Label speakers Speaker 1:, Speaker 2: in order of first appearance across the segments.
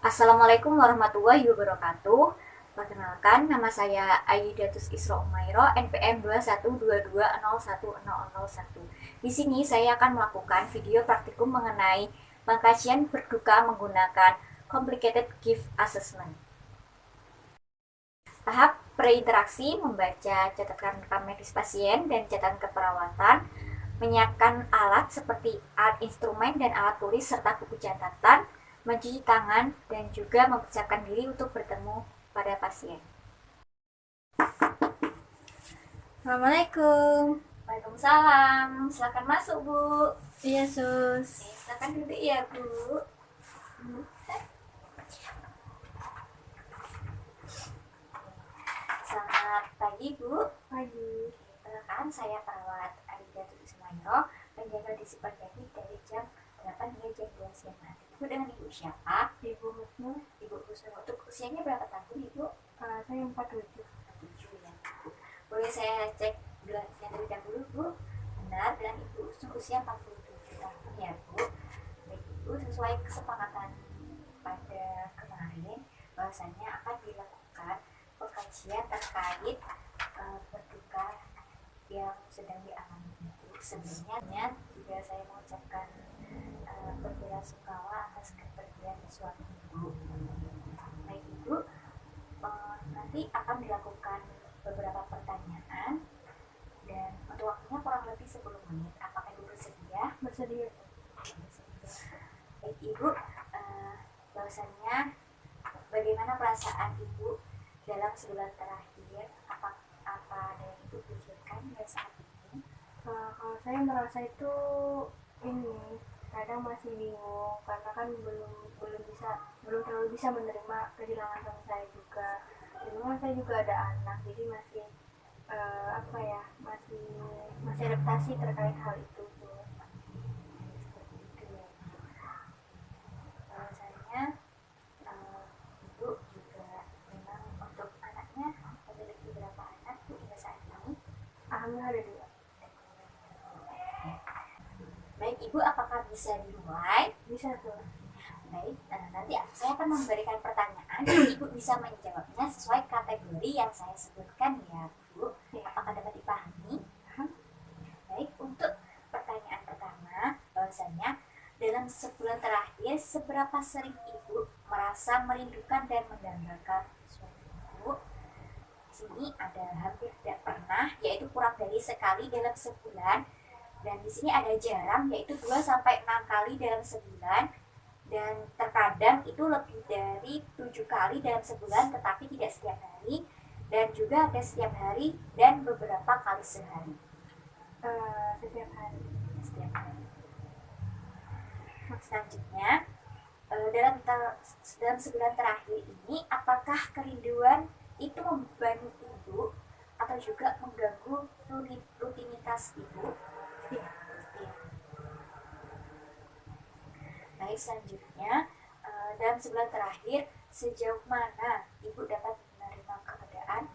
Speaker 1: Assalamualaikum warahmatullahi wabarakatuh. Perkenalkan, nama saya Aidatus Isra Umairo, NPM 212201001. Di sini saya akan melakukan video praktikum mengenai pengkajian berduka menggunakan Complicated Gift Assessment. Tahap preinteraksi membaca catatan rekam medis pasien dan catatan keperawatan, menyiapkan alat seperti alat instrumen dan alat tulis serta buku catatan, mencuci tangan, dan juga mempersiapkan diri untuk bertemu pada pasien.
Speaker 2: Assalamualaikum.
Speaker 1: Waalaikumsalam. Silakan masuk, Bu.
Speaker 2: Iya, Sus.
Speaker 1: Silakan duduk ya, Bu. Selamat pagi, Bu.
Speaker 2: Pagi.
Speaker 1: Perkenalkan, saya perawat Aidatus Ismairo, penjaga disiplin teknik dari jam 8 hingga jam 2 siang nanti. Ibu dengan Ibu siapa?
Speaker 2: Ibu Husnul.
Speaker 1: Ibu Husnul. Untuk usianya berapa tahun, Ibu?
Speaker 2: Saya 47.
Speaker 1: 7 ya. Boleh saya cek gelarnya terlebih dahulu, Bu? Benar, dan Ibu Husnul usia 47 tahun ya, Bu. Baik, Ibu, sesuai kesepakatan pada kemarin, bahwasannya akan dilakukan pengkajian terkait berduka yang sedang dialami Ibu. Sebelumnya juga saya mengucapkan berbelasungkawa atas kepergian suami Ibu. Baik, Ibu, nanti akan dilakukan beberapa pertanyaan dan untuk waktunya kurang lebih 10 menit. Apakah Ibu bersedia?
Speaker 2: Bersedia.
Speaker 1: Baik, Ibu, bahwasannya bagaimana perasaan Ibu dalam sebulan terakhir? Apa ada yang Ibu pikirkan pada saat ini?
Speaker 2: Kalau saya merasa itu kadang masih bingung karena kan belum terlalu bisa menerima kehilangan suami saya juga. Dan memang saya juga ada anak, jadi masih masih adaptasi terkait hal itu.
Speaker 1: Bahwasanya Ibu juga memang untuk anaknya memiliki berapa anak Bu hingga saat ini?
Speaker 2: Alhamdulillah ada 2.
Speaker 1: Baik, Ibu, apakah bisa dimulai?
Speaker 2: Bisa tuh.
Speaker 1: Baik, nanti saya akan memberikan pertanyaan dan Ibu bisa menjawabnya sesuai kategori yang saya sebutkan ya, Bu. Apakah dapat dipahami? Baik, untuk pertanyaan pertama, bahwasanya dalam sebulan terakhir seberapa sering Ibu merasa merindukan dan mendambakan suami Ibu? Di sini ada hampir tidak pernah, yaitu kurang dari sekali dalam sebulan. Dan di sini ada jarang, yaitu 2 sampai 6 kali dalam sebulan. Dan terkadang itu lebih dari 7 kali dalam sebulan, tetapi tidak setiap hari. Dan juga ada setiap hari dan beberapa kali sehari.
Speaker 2: Setiap hari.
Speaker 1: Setiap hari. Selanjutnya, dalam sebulan terakhir ini, apakah kerinduan itu membebani Ibu atau juga mengganggu rutinitas Ibu?
Speaker 2: Iya.
Speaker 1: Baik, selanjutnya, dalam sebulan terakhir sejauh mana Ibu dapat menerima keadaan?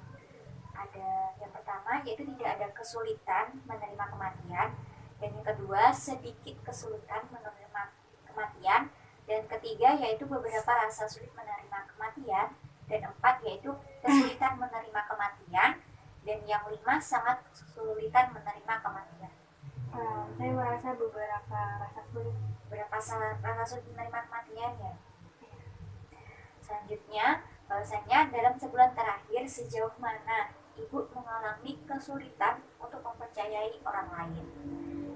Speaker 1: Ada yang pertama, yaitu tidak ada kesulitan menerima kematian, dan yang kedua sedikit kesulitan menerima kematian, dan ketiga yaitu beberapa rasa sulit menerima kematian, dan 4 yaitu kesulitan menerima kematian, dan yang 5 sangat kesulitan menerima kematian.
Speaker 2: Saya merasa beberapa rasa sulit.
Speaker 1: Rasa sulit menerima kematian ya. Selanjutnya, bahwasanya dalam sebulan terakhir sejauh mana Ibu mengalami kesulitan untuk mempercayai orang lain.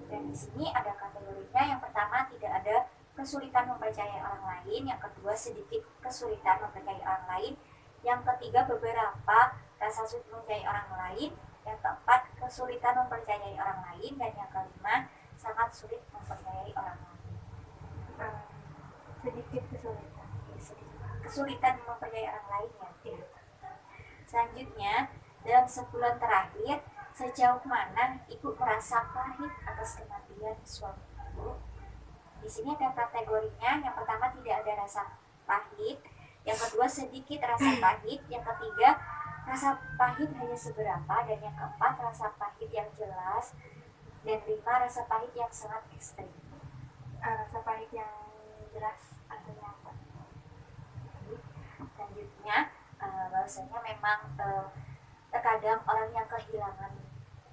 Speaker 1: Dan di sini ada kategorinya. Yang pertama, tidak ada kesulitan mempercayai orang lain. Yang kedua, sedikit kesulitan mempercayai orang lain. Yang ketiga, beberapa rasa sulit mempercayai orang lain. Yang keempat, kesulitan mempercayai orang lain. Dan yang kelima, sangat sulit mempercayai orang lain.
Speaker 2: Sedikit kesulitan.
Speaker 1: Kesulitan mempercayai orang lain ya. Selanjutnya, dalam sebulan terakhir sejauh mana Ibu merasa pahit atas kematian suami Ibu? Di sini ada kategorinya. Yang pertama, tidak ada rasa pahit. Yang kedua, sedikit rasa pahit. Yang ketiga, rasa pahit hanya seberapa. Dan yang keempat, rasa pahit yang jelas. Dan 5, rasa pahit yang sangat ekstrim.
Speaker 2: Rasa pahit yang jelas artinya apa?
Speaker 1: memang terkadang orang yang kehilangan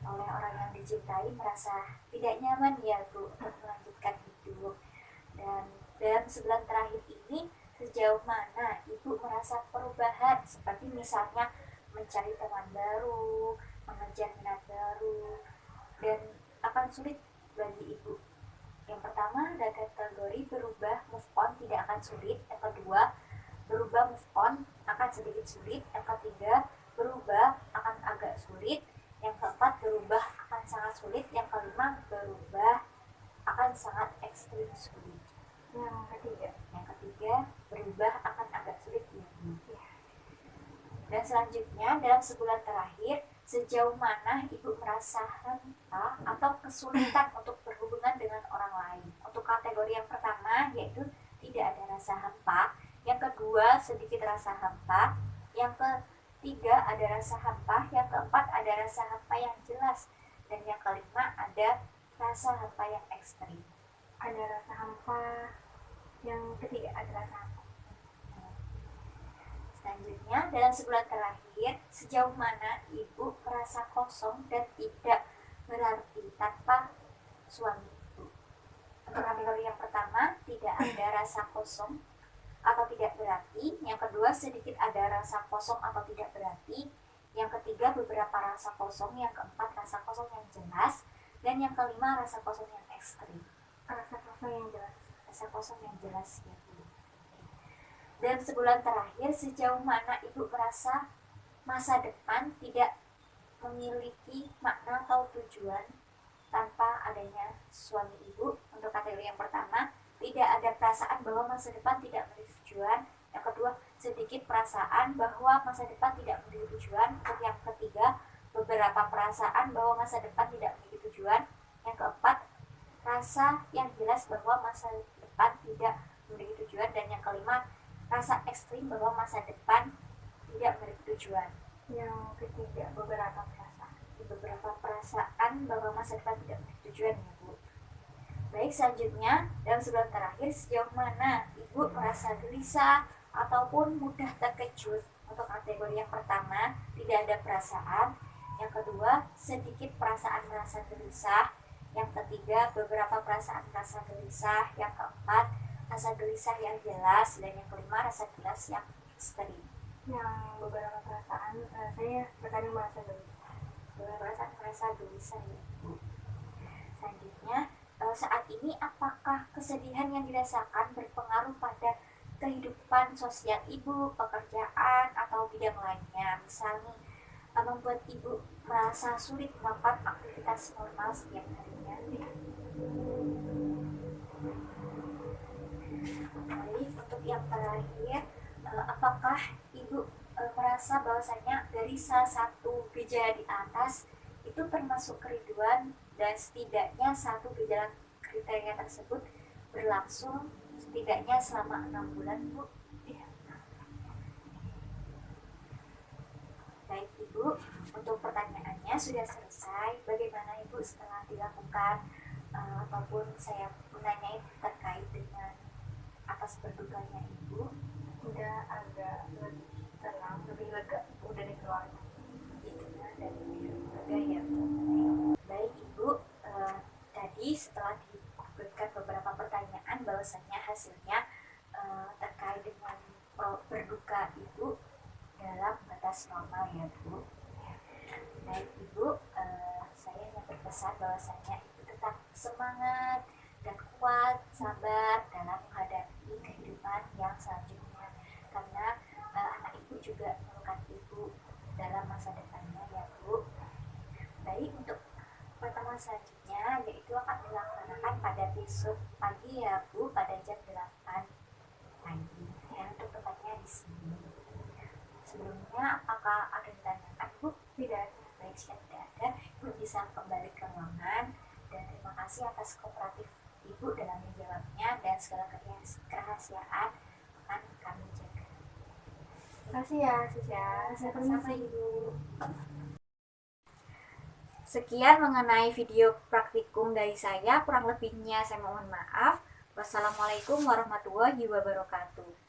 Speaker 1: oleh orang yang dicintai merasa tidak nyaman ya Bu untuk melanjutkan hidup. Dan dalam sebulan terakhir ini sejauh mana Ibu merasa perubahan, seperti misalnya mencari teman baru, mengejar minat baru, dan akan sulit bagi Ibu? Yang pertama ada kategori berubah, move on tidak akan sulit. Yang kedua, berubah move on akan sedikit sulit. Yang ketiga, berubah akan agak sulit. Yang keempat, berubah akan sangat sulit. Yang kelima, berubah akan sangat ekstrim sulit. Yang ketiga, berubah akan agak sulit. Dan selanjutnya, dalam sebulan terakhir, sejauh mana Ibu merasa hampa atau kesulitan untuk berhubungan dengan orang lain? Untuk kategori yang pertama, yaitu tidak ada rasa hampa. Yang kedua, sedikit rasa hampa. Yang ketiga, ada rasa hampa. Yang keempat, ada rasa hampa yang jelas. Dan yang kelima, ada rasa hampa yang ekstrim.
Speaker 2: Ada rasa hampa. Yang ketiga, ada rasa hampa.
Speaker 1: Selanjutnya, dalam sebulan terakhir, sejauh mana Ibu merasa kosong dan tidak berarti tanpa suami Ibu? Untuk kategori yang pertama, tidak ada rasa kosong atau tidak berarti. Yang kedua, sedikit ada rasa kosong atau tidak berarti. Yang ketiga, beberapa rasa kosong. Yang keempat, rasa kosong yang jelas. Dan yang kelima, rasa kosong yang ekstrim.
Speaker 2: Rasa kosong yang jelas.
Speaker 1: Rasa kosong yang jelas ya Bu. Dan sebulan terakhir, sejauh mana Ibu merasa masa depan tidak memiliki makna atau tujuan tanpa adanya suami Ibu? Untuk kategori yang pertama, tidak ada perasaan bahwa masa depan tidak memiliki tujuan. Yang kedua, sedikit perasaan bahwa masa depan tidak memiliki tujuan. Untuk yang ketiga, beberapa perasaan bahwa masa depan tidak memiliki tujuan. Yang keempat, rasa yang jelas bahwa masa depan tidak memiliki tujuan. Dan yang kelima, rasa ekstrim bahwa masa depan tidak memiliki tujuan.
Speaker 2: Yang ketiga, beberapa perasaan.
Speaker 1: Beberapa perasaan bahwa masa depan tidak memiliki tujuan ya Bu. Baik, selanjutnya dalam sebulan terakhir, sejauh mana Ibu merasa gelisah ataupun mudah terkejut? Untuk kategori yang pertama, tidak ada perasaan. Yang kedua, sedikit perasaan merasa gelisah. Yang ketiga, beberapa perasaan merasa gelisah. Yang keempat, rasa gelisah yang jelas. Dan yang kelima, rasa jelas yang ekstrim.
Speaker 2: Yang beberapa perasaan, saya terkadang merasa gelisah.
Speaker 1: Beberapa perasaan merasa gelisah ya Bu. Selanjutnya, saat ini apakah kesedihan yang dirasakan berpengaruh pada kehidupan sosial Ibu, pekerjaan, atau bidang lainnya? Misalnya, membuat Ibu merasa sulit melakukan aktivitas normal setiap harinya. Baik, untuk yang terakhir, apakah Ibu merasa bahwasanya dari salah satu gejala di atas itu termasuk kerinduan, dan setidaknya satu gejala kriteria tersebut berlangsung setidaknya selama 6 bulan Bu? Ya. Baik Ibu, untuk pertanyaannya sudah selesai. Bagaimana Ibu setelah dilakukan ataupun saya menanyai terkait dengan atas berduganya Ibu?
Speaker 2: Udah agak lebih tenang, lebih lega, udah dikeluarkan.
Speaker 1: Itunya dari lega ya Bu. Baik Ibu, tadi setelah diberikan beberapa pertanyaan, bahwasanya hasilnya terkait dengan berduka Ibu dalam batas normal ya Bu. Baik Ibu, saya hanya berpesan bahwasanya Ibu tetap semangat dan kuat, sabar dalam menghadapi kehidupan yang selanjutnya, karena anak Ibu juga memerlukan Ibu dalam masa depannya ya Bu. Baik, untuk pertemuan selanjutnya yaitu akan dilaksanakan pada besok pagi ya Bu, pada jam 8 pagi. Ya, untuk tempatnya di sini. Sebelumnya apakah ada yang ditanyakan Bu?
Speaker 2: Tidak.
Speaker 1: Baik, jika tidak ada, Ibu bisa kembali ke ruangan. Dan terima kasih atas kooperatif Ibu dalam menjawabnya, dan segala kerahasiaan akan kami jaga.
Speaker 2: Terima kasih ya, Sisya.
Speaker 1: Sama-sama Ibu. Sekian mengenai video praktikum dari saya, kurang lebihnya saya mohon maaf. Wassalamualaikum warahmatullahi wabarakatuh.